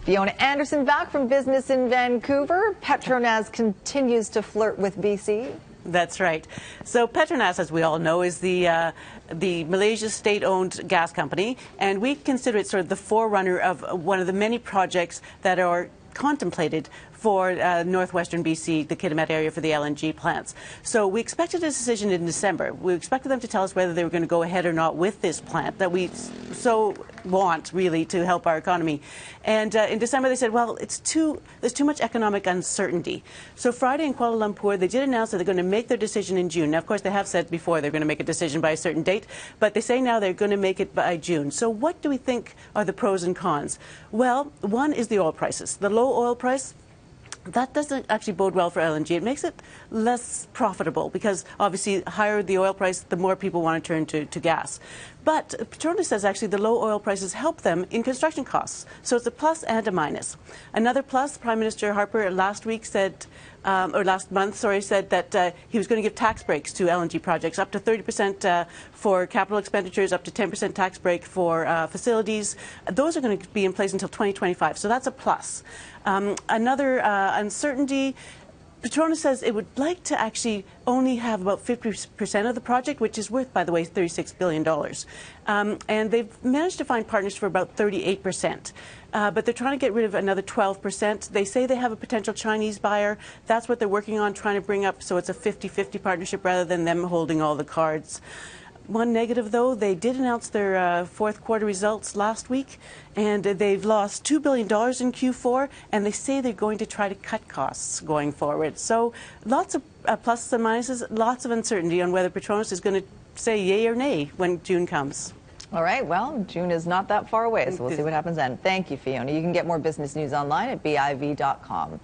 Fiona Anderson back from business in Vancouver. Petronas continues to flirt with BC. That's right. So Petronas, as we all know, is the Malaysia state-owned gas company, and we consider it sort of the forerunner of one of the many projects that are contemplated for northwestern BC, the Kitimat area, for the LNG plants. So we expected a decision in December. We expected them to tell us whether they were going to go ahead or not with this plant that we so want, really, to help our economy. And in December they said, well, there's too much economic uncertainty. So Friday in Kuala Lumpur, they did announce that they're going to make their decision in June. Now, of course, they have said before they're going to make a decision by a certain date, but they say now they're going to make it by June. So what do we think are the pros and cons? Well, one is the oil prices. The low oil price, that doesn't actually bode well for LNG. It makes it less profitable because, obviously, higher the oil price, the more people want to turn to gas. But Petronas says actually the low oil prices help them in construction costs. So it's a plus and a minus. Another plus, Prime Minister Harper last month said that he was going to give tax breaks to LNG projects, up to 30% for capital expenditures, up to 10% tax break for facilities. Those are going to be in place until 2025, so that's a plus. Another uncertainty, Petronas says it would like to actually only have about 50% of the project, which is worth, by the way, $36 billion. And they've managed to find partners for about 38%. But they're trying to get rid of another 12%. They say they have a potential Chinese buyer. That's what they're working on, trying to bring up, so it's a 50-50 partnership rather than them holding all the cards. One negative, though, they did announce their fourth quarter results last week, and they've lost $2 billion in Q4, and they say they're going to try to cut costs going forward. So lots of pluses and minuses, lots of uncertainty on whether Petronas is going to say yay or nay when June comes. All right, well, June is not that far away, so we'll see what happens then. Thank you, Fiona. You can get more business news online at BIV.com.